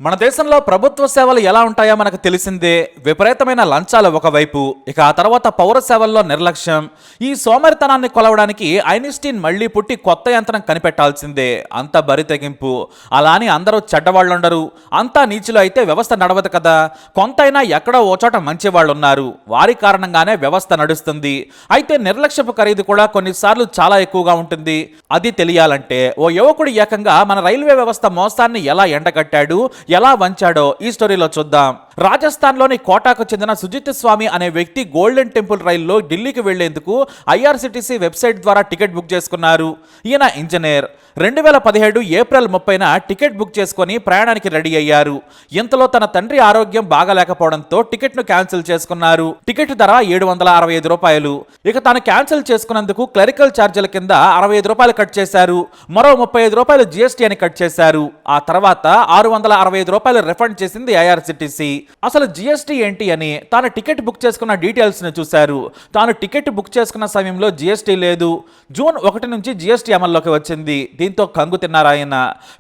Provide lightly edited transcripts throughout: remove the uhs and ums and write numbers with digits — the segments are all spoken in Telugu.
మన దేశంలో ప్రభుత్వ సేవలు ఎలా ఉంటాయో మనకు తెలిసిందే. విపరీతమైన లంచాలు ఒకవైపు, ఇక ఆ తర్వాత పౌర సేవల్లో నిర్లక్ష్యం. ఈ సోమరితనాన్ని కొలవడానికి ఐన్స్టీన్ మళ్లీ పుట్టి కొత్త యంత్రం కనిపెట్టాల్సిందే. అంత బరి తెగింపు. అలా అని అందరూ చెడ్డవాళ్ళుండరు, అంతా నీచులు అయితే వ్యవస్థ నడవదు కదా. కొంతైనా ఎక్కడో ఓ చోట మంచి వాళ్ళు ఉన్నారు, వారి కారణంగానే వ్యవస్థ నడుస్తుంది. అయితే నిర్లక్ష్యపు ఖరీదు కూడా కొన్నిసార్లు చాలా ఎక్కువగా ఉంటుంది. అది తెలియాలంటే ఓ యువకుడు ఏకంగా మన రైల్వే వ్యవస్థ మోసాన్ని ఎలా ఎండగట్టాడు, ఎలా వంచాడో ఈ స్టోరీలో చూద్దాం. రాజస్థాన్లోని కోటాకు చెందిన సుజిత్ స్వామి అనే వ్యక్తి గోల్డెన్ టెంపుల్ రైల్లో ఢిల్లీకి వెళ్లేందుకు ఐఆర్సిటిసి వెబ్సైట్ ద్వారా టికెట్ బుక్ చేసుకున్నారు. ఈయన ఇంజనీర్. 2017 ఏప్రిల్ 30న టికెట్ బుక్ చేసుకుని ప్రయాణానికి రెడీ అయ్యారు. ఇంతలో తన తండ్రి ఆరోగ్యం బాగాలేకపోవడంతో టికెట్ను క్యాన్సిల్ చేసుకున్నారు. టికెట్ ధర రూ. 765. ఇక తాను క్యాన్సిల్ చేసుకున్నందుకు క్లరికల్ ఛార్జీల కింద రూ. 65 కట్ చేశారు. మరో రూ. 35 జీఎస్టీ అని కట్ చేశారు. ఆ తర్వాత రూ. 665 రిఫండ్ చేసింది ఐఆర్సిటిసి. అసలు జీఎస్టీ ఏంటి అని తాను టికెట్ బుక్ చేసుకున్న డీటెయిల్స్ ని చూశారు. తాను టికెట్ బుక్ చేసుకున్న సమయంలో జీఎస్టీ లేదు. జూన్ 1 నుంచి జీఎస్టీ అమల్లోకి వచ్చింది. దీంతో కంగు తిన్నారు ఆయన.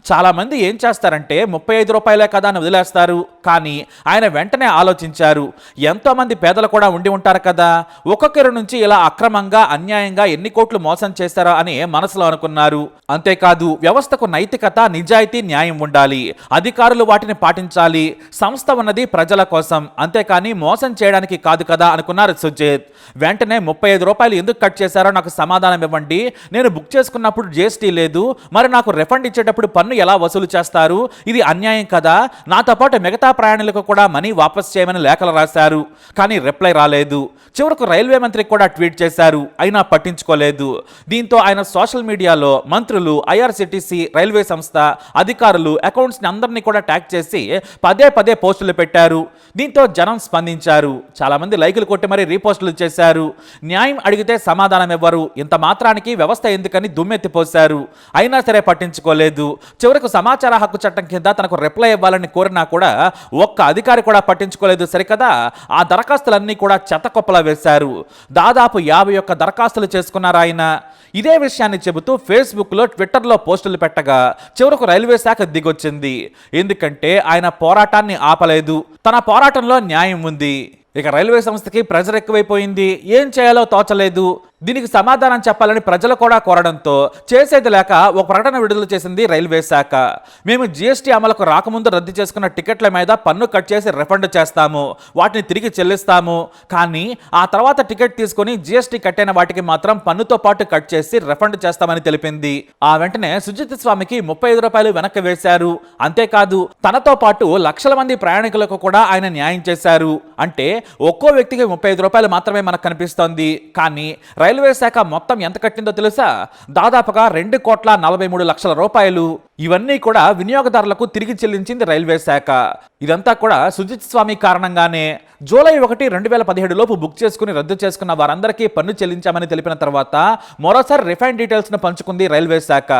చాలా మంది ఏం చేస్తారంటే రూ. 35 కదా అని వదిలేస్తారు. కానీ ఆయన వెంటనే ఆలోచించారు. ఎంతో మంది పేదలు కూడా ఉండి ఉంటారు కదా, ఒక్కొక్కరి నుంచి ఇలా అక్రమంగా అన్యాయంగా ఎన్ని కోట్లు మోసం చేస్తారో అని మనసులో అనుకున్నారు. అంతేకాదు వ్యవస్థకు నైతికత, నిజాయితీ, న్యాయం ఉండాలి. అధికారులు వాటిని పాటించాలి. సంస్థ ఉన్నది ప్రజల కోసం, అంతేకాని మోసం చేయడానికి కాదు కదా అనుకున్నారు సుజిత్. వెంటనే రూ. 35 ఎందుకు కట్ చేశారో నాకు సమాధానం ఇవ్వండి. నేను బుక్ చేసుకున్నప్పుడు జీఎస్టీ లేదు, మరి నాకు రిఫండ్ ఇచ్చేటప్పుడు పన్ను ఎలా వసూలు చేస్తారు? ఇది అన్యాయం కదా. నాతో పాటు మిగతా ప్రయాణికులకు కూడా మనీ వాపస్ చేయమని లేఖలు రాశారు. కానీ రిప్లై రాలేదు. చివరకు రైల్వే మంత్రికి కూడా ట్వీట్ చేశారు, అయినా పట్టించుకోలేదు. దీంతో ఆయన సోషల్ మీడియాలో మంత్రులు, ఐఆర్సిటిసి, రైల్వే సంస్థ అధికారులు, అకౌంట్స్ ని అందరినీ కూడా ట్యాగ్ చేసి పదే పోస్టులు పెట్టారు. దీంతో జనం స్పందించారు. చాలా మంది లైకులు కొట్టి మరీ రీపోస్టులు చేశారు. న్యాయం అడిగితే సమాధానం ఇవ్వరు, ఇంత మాత్రానికి వ్యవస్థ ఎందుకని దుమ్మెత్తిపోశారు. అయినా సరే పట్టించుకోలేదు. చివరకు సమాచార హక్కు చట్టం కింద తనకు రిప్లై ఇవ్వాలని కోరినా కూడా ఒక్క అధికారి కూడా పట్టించుకోలేదు. సరికదా, ఆ దరఖాస్తులన్నీ కూడా చెత్తకొప్పలా వేశారు. దాదాపు 51 దరఖాస్తులు చేసుకున్నారు ఆయన. ఇదే విషయాన్ని చెబుతూ ఫేస్బుక్లో, ట్విట్టర్లో పోస్టులు పెట్టగా చివరకు రైల్వే శాఖ దిగొచ్చింది. ఎందుకంటే ఆయన పోరాటాన్ని ఆపలేదు. తన పోరాటంలో న్యాయం ఉంది. ఇక రైల్వే సంస్థకి ప్రెజర్ ఎక్కువైపోయింది. ఏం చేయాలో తోచలేదు. దీనికి సమాధానం చెప్పాలని ప్రజలు కూడా కోరడంతో చేసేది లేక ఒక ప్రకటన విడుదల చేసింది రైల్వే శాఖ. మేము జీఎస్టీ అమలుకు రాకముందు రద్దు చేసుకున్న టికెట్ల మీద పన్ను కట్ చేసి రిఫండ్ చేస్తాము, వాటిని తిరిగి చెల్లిస్తాము. కానీ ఆ తర్వాత టికెట్ తీసుకుని జీఎస్టీ కట్టైన వాటికి మాత్రం పన్నుతో పాటు కట్ చేసి రిఫండ్ చేస్తామని తెలిపింది. ఆ వెంటనే సుజిత్ స్వామికి రూ. 35 వెనక్కి వేశారు. అంతేకాదు తనతో పాటు లక్షల మంది ప్రయాణికులకు కూడా ఆయన న్యాయం చేశారు. అంటే ఒక్కో వ్యక్తికి రూ. 35 మాత్రమే మనకు కనిపిస్తోంది. కానీ రైల్వే శాఖ మొత్తం ఎంత కట్టిందో తెలుసా? దాదాపుగా రూ. 2,43,00,000. ఇవన్నీ కూడా వినియోగదారులకు తిరిగి చెల్లించింది రైల్వే శాఖ. ఇదంతా కూడా సుజిత్ స్వామి కారణంగానే. జూలై 1, 2017 లోపు బుక్ చేసుకుని రద్దు చేసుకున్న వారందరికీ పన్ను చెల్లించామని తెలిపిన తర్వాత మరోసారి రిఫైండ్ డీటెయిల్స్ ను పంచుకుంది రైల్వే శాఖ.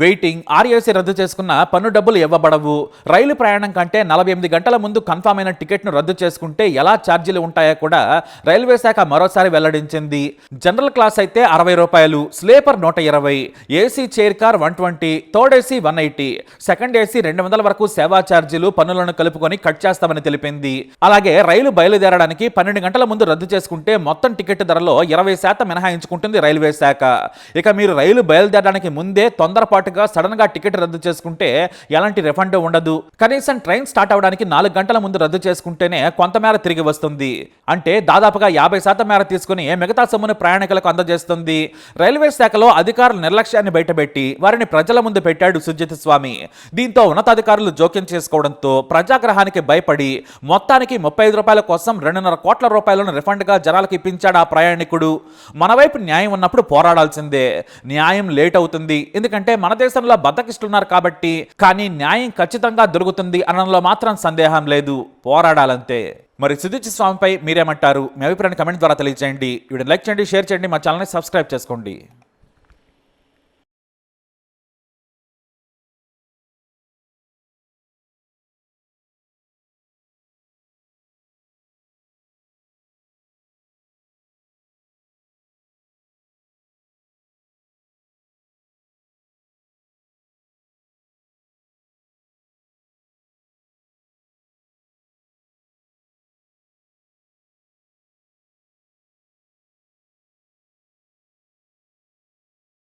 వెయిటింగ్, ఆర్ఏసీ రద్దు చేసుకున్న పన్ను డబ్బులు ఇవ్వబడవు. రైలు ప్రయాణం కంటే 48 గంటల ముందు కన్ఫామ్ అయిన టికెట్ ను రద్దు చేసుకుంటే ఎలా ఛార్జీలు ఉంటాయో కూడా రైల్వే శాఖ మరోసారి వెల్లడించింది. జనరల్ క్లాస్ అయితే రూ. 60, sleeper 120, AC chair car 120, third AC 180, second AC 200 వరకు సేవా ఛార్జీలు పన్నులను కలుపుకొని కట్ చేస్తామని తెలిపింది. అలాగే రైలు బయలుదేరడానికి 12 గంటల ముందు రద్దు చేసుకుంటే మొత్తం టికెట్ ధరలో 20% మినహాయించుకుంటుంది రైల్వే శాఖ. ఇక మీరు రైలు బయలుదేరడానికి ముందే తొందరపాటుగా సడన్ గా టికెట్ రద్దు చేసుకుంటే ఎలాంటి రిఫండ్ ఉండదు. కనీసం ట్రైన్ స్టార్ట్ అవడానికి 4 గంటల ముందు రద్దు చేసుకుంటేనే కొంతమేర తిరిగి వస్తుంది. అంటే దాదాపుగా 50% మేర తీసుకుని మిగతా సొమ్మును ప్రయాణికులకు అందజేస్తుంది. రైల్వే శాఖలో అధికారుల నిర్లక్ష్యాన్ని బయటపెట్టి వారిని ప్రజల ముందు పెట్టాడు సుజిత్ స్వామి. దీంతో ఉన్నతాధికారులు జోక్యం చేసుకోవడంతో ప్రజాగ్రహానికి భయపడి మొత్తానికి రూ. 35 కోసం ₹2.5 కోట్ల రిఫండ్ గా జనాలకు ఇప్పించాడు ఆ ప్రయాణికుడు. మన వైపు న్యాయం ఉన్నప్పుడు పోరాడాల్సిందే. న్యాయం లేట్ అవుతుంది, ఎందుకంటే మన దేశంలో బద్దకిస్తున్నారు కాబట్టి. కానీ న్యాయం ఖచ్చితంగా దొరుకుతుంది అనడంలో మాత్రం సందేహం లేదు. పోరాడాలంతే. మరి సుజిత్ స్వామిపై మీరేమంటారు? మీ అభిప్రాయాన్ని కమెంట్ ద్వారా తెలియజేయండి. వీడియో లైక్ చేయండి, షేర్ చేయండి, మా ఛానల్ని సబ్స్క్రైబ్ చేసుకోండి.